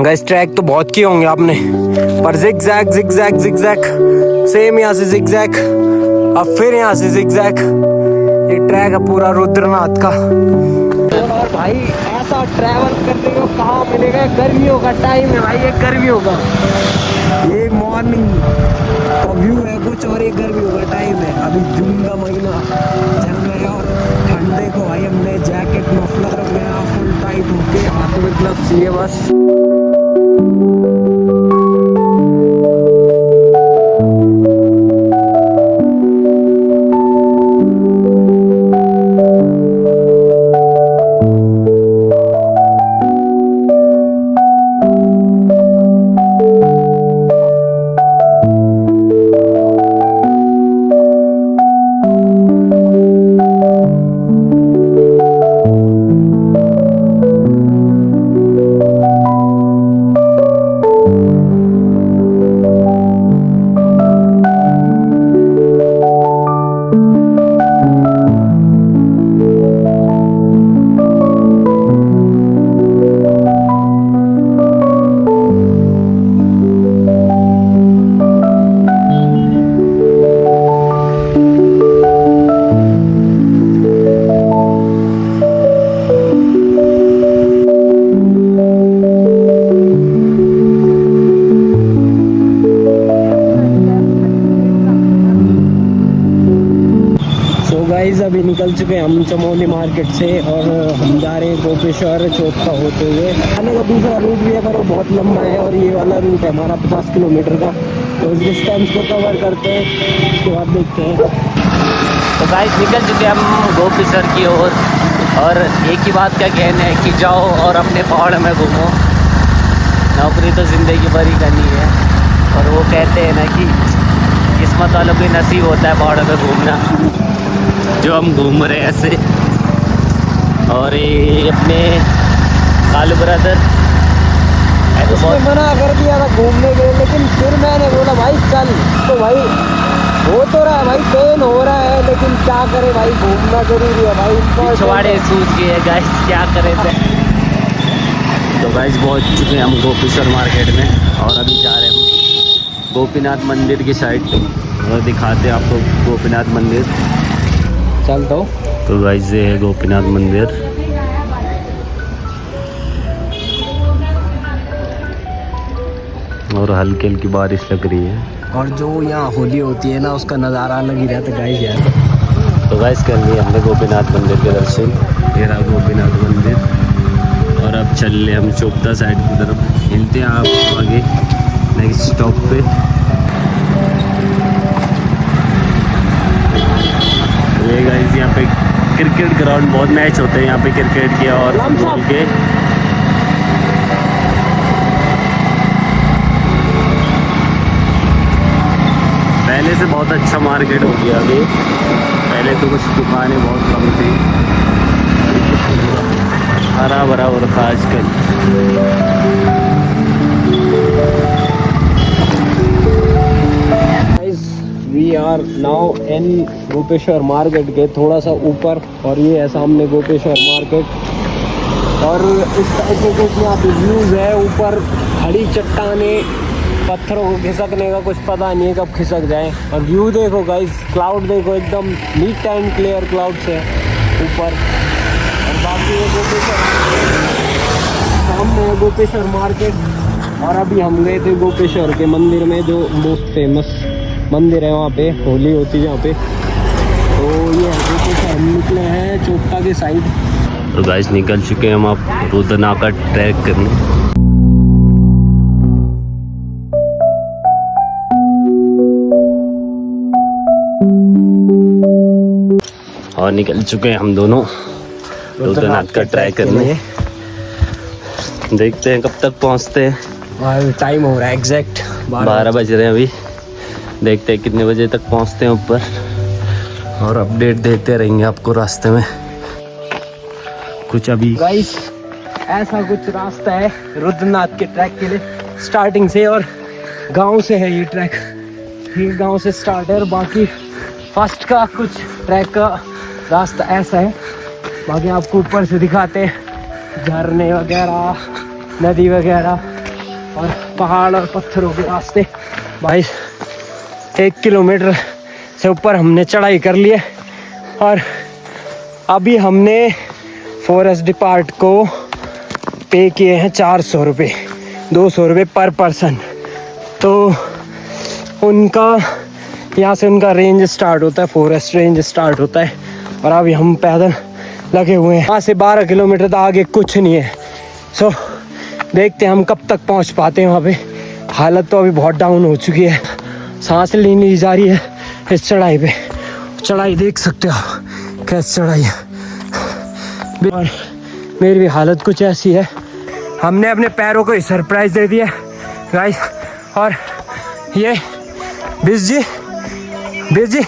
Guys track तो बहुत किए होंगे आपने, पर जिगजैग जिगजैग जिगजैग, सेम यहाँ से जिगजैग, अब फिर यहाँ से जिगजैग। ये ट्रैक है पूरा रुद्रनाथ का। और भाई ऐसा ट्रैवल करने को कहाँ मिलेगा? गर्मियों का टाइम है भाई, ये गर्मियों का, ये मॉर्निंग का व्यू है कुछ और ये गर्मियों का टाइम है। अभी जून का महीना चल रहा है और ठंडे को भाई हमने जैकेट मफलर वगैरह फुल टाइट होके हाथ में ग्लव्स लिए बस। अभी निकल चुके हैं हम चमोली मार्केट से और हम जा रहे हैं गोपेश्वर चौथा होते हुए। आने का दूसरा रूट भी है पर वो बहुत लंबा है और ये वाला रूट है हमारा 50 किलोमीटर का, तो इस डिस्टेंस को कवर करते हैं, उसके बाद देखते हैं। तो गाइस निकल चुके हैं हम गोपेश्वर की ओर और एक ही बात का कहना है कि जाओ और अपने पहाड़ में घूमो। नौकरी तो ज़िंदगी भर ही करनी है और वो कहते हैं ना कि किस्मत वालों को नसीब होता है पहाड़ों में घूमना, जो हम घूम रहे हैं ऐसे। और ये अपने कालू ब्रदर तो बहुत मना कर दिया था घूमने के लिए, लेकिन फिर मैंने बोला भाई चल, तो भाई हो तो रहा है भाई, पेन हो रहा है, लेकिन क्या करे भाई, घूमना जरूरी है भाई। पिछवाड़े सूझ गए गाइस, क्या करें थे। तो गाइस पहुँच चुके हैं हम गोपेश्वर मार्केट में और अभी जा रहे हैं हम गोपीनाथ मंदिर की साइड और दिखाते हैं आपको गोपीनाथ मंदिर। चलता हूँ। तो गाइस ये है गोपीनाथ मंदिर। और हल्की हल्की बारिश लग रही है और जो यहाँ होली होती है ना उसका नज़ारा अलग ही रहता है गाइस यार। तो गाइस कर लिए हमने गोपीनाथ मंदिर के दर्शन, ये रहा गोपीनाथ मंदिर। और अब चल रहे हम चोपता साइड की तरफ, मिलते हैं आप आगे नेक्स्ट स्टॉप पे। ये गाइस यहाँ पे क्रिकेट ग्राउंड, बहुत मैच होते हैं यहाँ पे क्रिकेट के और फुटबॉल के। पहले से बहुत अच्छा मार्केट हो गया अभी, पहले तो कुछ दुकानें बहुत कम थी, हरा भरा हो रखा आजकल। We are now in Gopeshwar market के थोड़ा सा ऊपर, और ये है सामने गोपेश्वर मार्केट। और इस टाइप के कुछ यहाँ पे व्यूज़ है, ऊपर खड़ी चट्टाने, पत्थरों को खिसकने का कुछ पता नहीं है कब खिसक जाए। और व्यू देखो गाइस, क्लाउड देखो एकदम नीट एंड क्लियर क्लाउड्स है ऊपर। और बाकी ये गोपेश्वर सामने है गोपेश्वर मार्केट। और अभी हम गए थे गोपेश्वर के मंदिर में, जो मोस्ट फेमस मंदिर है वहाँ पे होली होती है जहाँ पे। तो ये गोपेश्वर हम निकले हैं चोपता के साइड। तो गाइस निकल चुके हैं हम आप रुद्रनाथ का ट्रैक करने। और निकल चुके हैं हम दोनों रुद्रनाथ का ट्रैक करने। देखते हैं कब तक पहुंचते हैं। टाइम हो रहा है एग्जैक्ट 12 बज रहे हैं अभी, देखते हैं कितने बजे तक पहुंचते हैं ऊपर और अपडेट देते रहेंगे आपको रास्ते में। कुछ अभी गाइस ऐसा कुछ रास्ता है रुद्रनाथ के ट्रैक के लिए स्टार्टिंग से, और गांव से है ये ट्रैक, ये गांव से स्टार्ट है। और बाकी फर्स्ट का कुछ ट्रैक का रास्ता ऐसा है, बाकी आपको ऊपर से दिखाते झरने वगैरह, नदी वगैरह, और पहाड़ और पत्थरों के रास्ते। भाई 1 किलोमीटर से ऊपर हमने चढ़ाई कर ली है और अभी हमने फॉरेस्ट डिपार्ट को पे किए हैं 400 रुपये, 200 रुपये पर पर्सन। तो उनका यहाँ से उनका रेंज स्टार्ट होता है, फॉरेस्ट रेंज स्टार्ट होता है और अभी हम पैदल लगे हुए हैं। यहाँ से 12 किलोमीटर तक आगे कुछ नहीं है। सो देखते हैं हम कब तक पहुँच पाते हैं वहाँ पे। हालत तो अभी बहुत डाउन हो चुकी है, सांस ली नहीं जा रही है इस चढ़ाई पे। चढ़ाई देख सकते हो कैसी चढ़ाई है और मेरी भी हालत कुछ ऐसी है। हमने अपने पैरों को ही सरप्राइज दे दिया गाइस। और ये बिस जी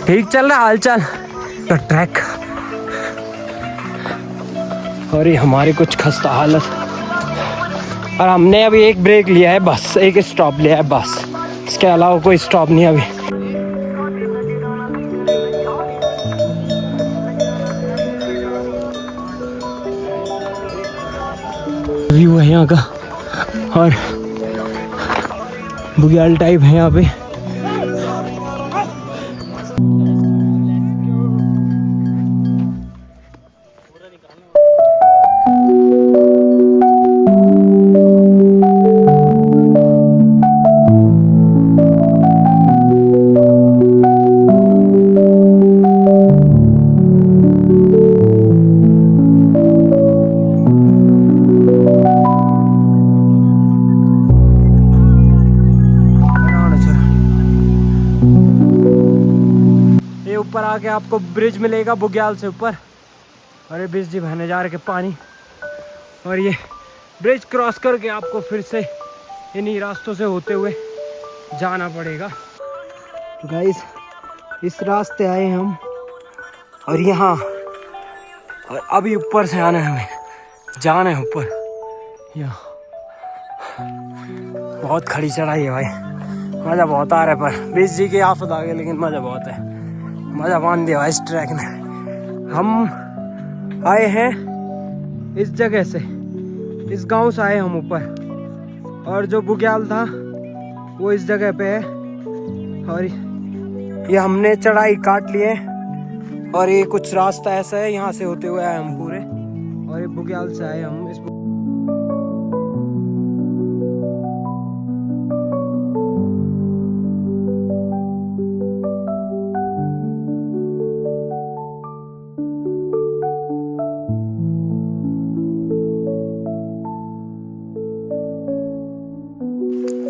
ठीक चल रहा हाल चाल का ट्रैक। और ये हमारी कुछ खस्ता हालत। और हमने अभी एक ब्रेक लिया है बस, एक स्टॉप लिया है बस, इसके अलावा कोई स्टॉप नहीं अभी। व्यू है यहाँ का और बुग्याल टाइप है यहाँ पे। ऊपर आके आपको ब्रिज मिलेगा बुग्याल से ऊपर और ये ब्रिज जी बहने जा रहे के पानी। और ये ब्रिज क्रॉस करके आपको फिर से इन्हीं रास्तों से होते हुए जाना पड़ेगा। गाइस इस रास्ते आए हम और यहाँ और अभी ऊपर से आना है, हमें जाना है ऊपर। यहाँ बहुत खड़ी चढ़ाई है भाई, मज़ा बहुत आ रहा है। पर ब्रिज जी की आफत आ गई लेकिन मज़ा बहुत है, मज़ा मान दिया इस ट्रैक ने। हम आए हैं इस जगह से, इस गांव से आए हम ऊपर और जो बुग्याल था वो इस जगह पे है। और ये हमने चढ़ाई काट ली है और ये कुछ रास्ता ऐसा है यहाँ से होते हुए आए हम पूरे। और ये बुग्याल से आए हम इस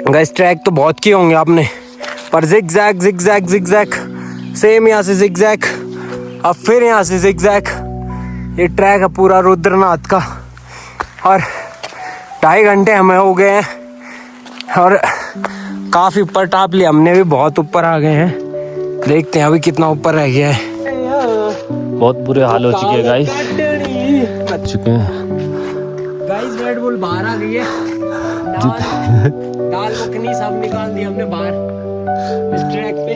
गाइस। ट्रैक तो बहुत किए होंगे आपने, पर जिगजैग जिगजैग जिगजैग, सेम यहाँ से जिगजैग, अब फिर यहाँ से जिगजैग। ये ट्रैक है पूरा रुद्रनाथ का और 2.5 घंटे हमें हो गए हैं और काफ़ी ऊपर टाप लिया हमने, भी बहुत ऊपर आ गए हैं। देखते हैं अभी कितना ऊपर रह गया है। बहुत बुरे हाल हो चुके हैं गाइस, चुके हैं गाइस। रेड बुल बाहर आ गई है, दाल मखनी सब निकाल दी हमने बाहर इस ट्रैक पे।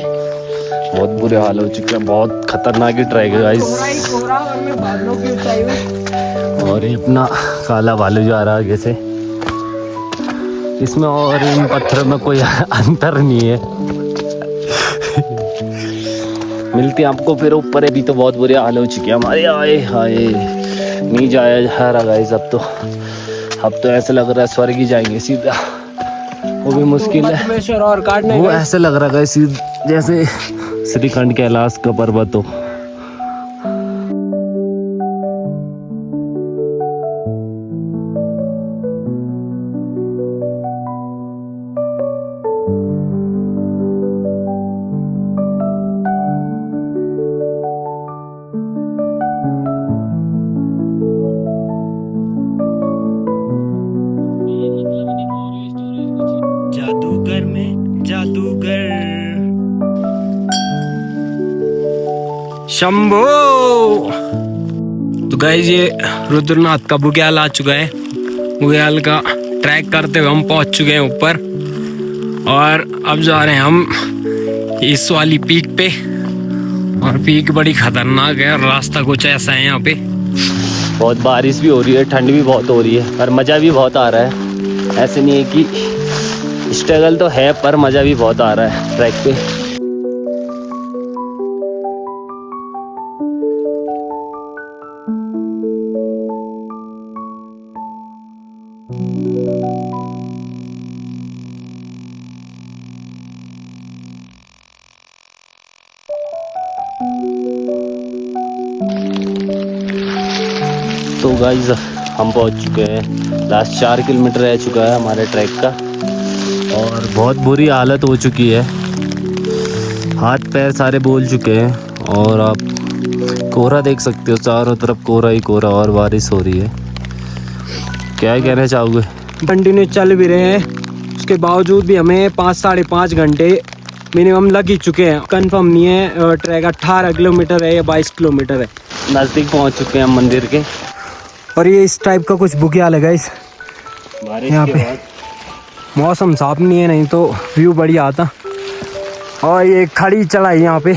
बहुत बुरे हाल हो चुके हैं, बहुत खतरनाक ही ट्रैक है गाइस। और ये अपना काला भालू जा रहा है आगे से, इसमें और इन पत्थरों में कोई अंतर नहीं है। मिलते हैं आपको फिर ऊपर। अभी तो बहुत बुरे हाल हो चुके हैं हमारे। आए हाय नहीं जाया जा रहा गाइस। अब तो ऐसा लग रहा है स्वर्ग ही जाएंगे सीधा, वो भी मुश्किल है। और वो ऐसे लग रहा है जैसे श्रीखंड कैलाश का पर्वत हो। जादूगर में जादूगर शंभो। तो गाइस ये रुद्रनाथ का बुग्याल आ चुका है। बुग्याल का ट्रैक करते हुए हम पहुंच चुके हैं ऊपर और अब जा रहे हैं हम इस वाली पीक पे। और पीक बड़ी खतरनाक है और रास्ता कुछ ऐसा है यहाँ पे। बहुत बारिश भी हो रही है, ठंड भी बहुत हो रही है और मज़ा भी बहुत आ रहा है। ऐसे नहीं है कि स्ट्रगल तो है पर मज़ा भी बहुत आ रहा है ट्रैक पे। तो गाइस हम पहुंच चुके हैं, लास्ट 4 किलोमीटर रह चुका है हमारे ट्रैक का और बहुत बुरी हालत हो चुकी है, हाथ पैर सारे बोल चुके हैं और आप कोहरा देख सकते हो, चारों तरफ कोहरा ही कोहरा और बारिश हो रही है। क्या कहना चाहोगे? कंटिन्यू चल भी रहे हैं, उसके बावजूद भी हमें 5-5.5 घंटे मिनिमम लग ही चुके हैं। कंफर्म नहीं है ट्रैक 18 किलोमीटर है या 22 किलोमीटर है। नज़दीक पहुंच चुके हैं हम मंदिर के। और ये इस टाइप का कुछ बुग्याल है गाइस, बारिश यहाँ के पे बाद मौसम साफ नहीं है, नहीं तो व्यू बढ़िया आता। और ये खड़ी चढ़ाई यहाँ पे,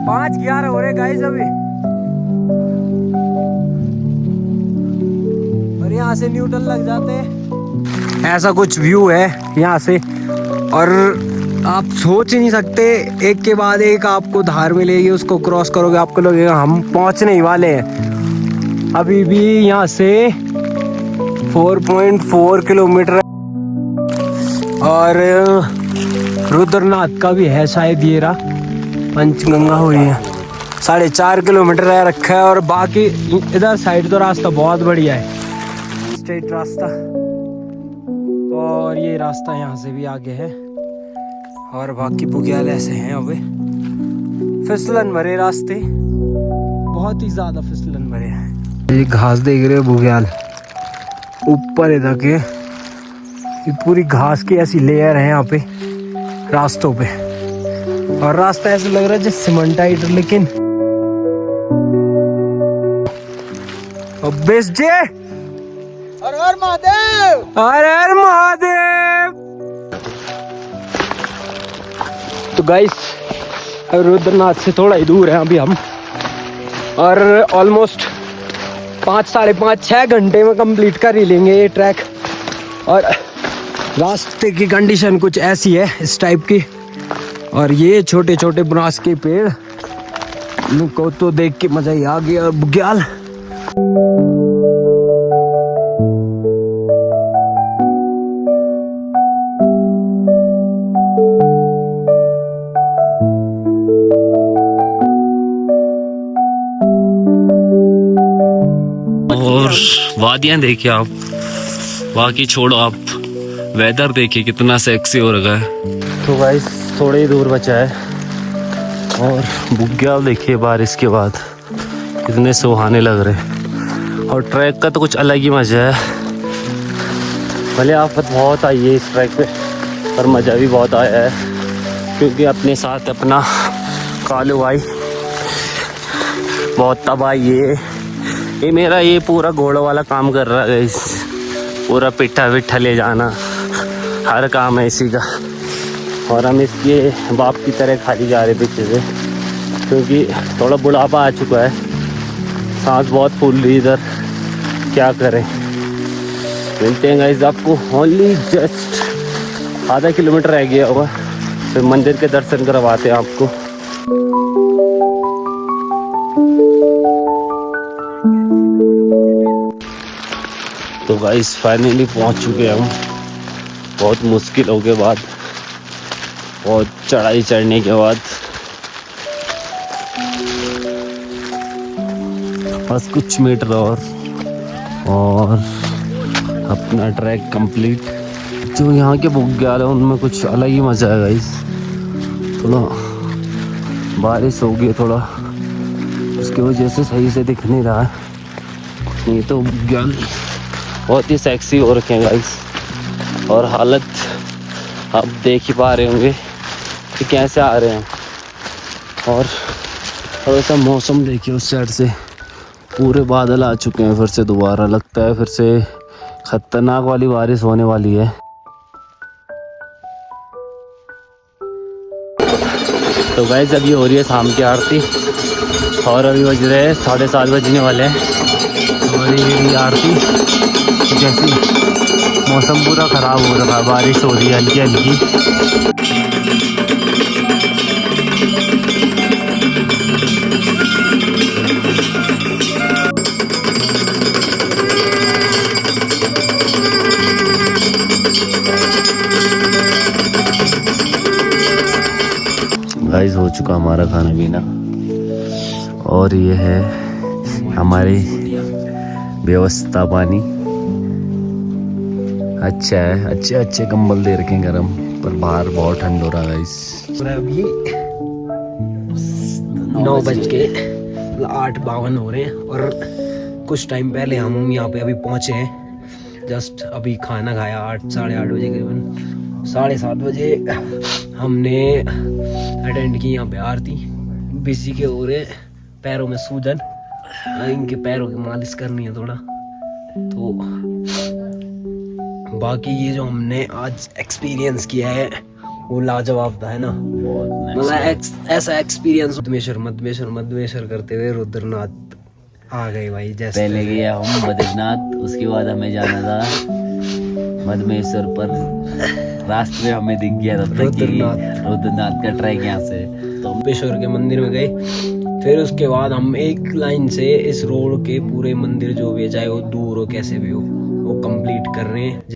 पाँच 11 हो रहे गाइस अभी, और यहाँ से न्यूट्रल लग जाते हैं। ऐसा कुछ व्यू है यहाँ से, और आप सोच ही नहीं सकते, एक के बाद एक आपको धार मिलेगी, उसको क्रॉस करोगे आपको लगेगा हम पहुंचने ही वाले हैं। अभी भी यहाँ से 4.4 किलोमीटर और रुद्रनाथ का भी है शायद, ये रहा पंचगंगा हुई है, 4.5 किलोमीटर रह रखा है। और बाकी इधर साइड तो रास्ता बहुत बढ़िया है, स्ट्रेट रास्ता, और ये रास्ता यहाँ से भी आगे है। और बाकी बुग्याल ऐसे हैं, अबे फिसलन भरे रास्ते, बहुत ही ज्यादा फिसलन भरे हैं। ये घास देख रहे हो बुग्याल, ऊपर इधर के ये पूरी घास की ऐसी लेयर है यहाँ पे रास्तों पे, और रास्ता ऐसा लग रहा है जैसे सीमेंटाइट, लेकिन बेस जे हर हर महादेव, हर हर महादेव। तो गाइस रुद्रनाथ से थोड़ा ही दूर है अभी हम, और ऑलमोस्ट 5-5.5-6 घंटे में कंप्लीट कर ही लेंगे ये ट्रैक। और रास्ते की कंडीशन कुछ ऐसी है इस टाइप की, और ये छोटे छोटे बुरास के पेड़, इनको तो देख के मजा ही आ गया। और बुग्याल और वादियाँ देखिए आप, बाकी छोड़ो आप वेदर देखिए कितना सेक्सी हो रखा है। तो गाइस थोड़े ही दूर बचा है, और बुग्याल देखिए बारिश के बाद कितने सुहाने लग रहे हैं। और ट्रैक का तो कुछ अलग ही मज़ा है, भले आफत बहुत आई है इस ट्रैक पे, पर मज़ा भी बहुत आया है, क्योंकि अपने साथ अपना कालू भाई बहुत तबाही है। ये मेरा ये पूरा घोड़ों वाला काम कर रहा है इस, पूरा पिट्ठा विट्ठा ले जाना, हर काम है इसी का। और हम इसके बाप की तरह खाली जा रहे पीछे से, क्योंकि थोड़ा बुढ़ापा आ चुका है, सांस बहुत फूल रही इधर, क्या करें। मिलते हैं गाइस आपको, ओनली जस्ट आधा किलोमीटर रह गया होगा, फिर मंदिर के दर्शन करवाते हैं आपको। तो गाइस फाइनली पहुंच चुके हैं हम, बहुत मुश्किलों के बाद, बहुत चढ़ाई चढ़ने के बाद। बस कुछ मीटर और अपना ट्रैक कंप्लीट। जो यहाँ के बुग्याल है उनमें कुछ अलग ही मज़ा है गाइस। थोड़ा बारिश हो गई थोड़ा, उसकी वजह से सही से दिख नहीं रहा है, नहीं तो बुग्याल बहुत ही सेक्सी हो रखे हैं गाइस। और हालत आप देख ही पा रहे होंगे कि कैसे आ रहे हैं। और थोड़ा सा मौसम देखिए, उस साइड से पूरे बादल आ चुके हैं, फिर से दोबारा लगता है फिर से खतरनाक वाली बारिश होने वाली है। तो गाइस अभी हो रही है शाम की आरती और अभी बज रहे हैं 7:30 बजने वाले हैं। और ये आरती जैसी मौसम पूरा ख़राब हो रखा है, बारिश हो रही है हल्की हल्की। गाइस हो चुका हमारा खाना पीना और ये है हमारी व्यवस्था पानी। अच्छा है, अच्छे अच्छे कंबल दे रखे हैं गरम, पर बाहर बहुत ठंड हो रहा है गाइस। अभी 9:08 हो रहे हैं और कुछ टाइम पहले हम यहाँ पे अभी पहुँचे हैं। जस्ट अभी खाना खाया 8 साढ़े 8 बजे करीबन। 7:30 बजे हमने अटेंड की यहाँ पे आरती। बिजी के हो रहे पैरों में सूजन, इनके पैरों की मालिश करनी है थोड़ा। तो बाकी ये जो हमने आज एक्सपीरियंस किया है वो लाजवाब था, है ना। मतलब ऐसा एक्सपीरियंस मधमेश्वर करते हुए रुद्रनाथ आ गए भाई। जैसे पहले गया हम बद्रीनाथ, उसके बाद हमें जाना था मधमेश्वर पर। रास्ते में हमें दिख गया रुद्रनाथ का ट्रैक यहाँ से, तो मधमेश्वर के मंदिर में गए। फिर उसके बाद हम एक लाइन से इस रोड के पूरे मंदिर जो भी है, चाहे वो दूर हो कैसे भी हो, वो कंप्लीट कर रहे हैं।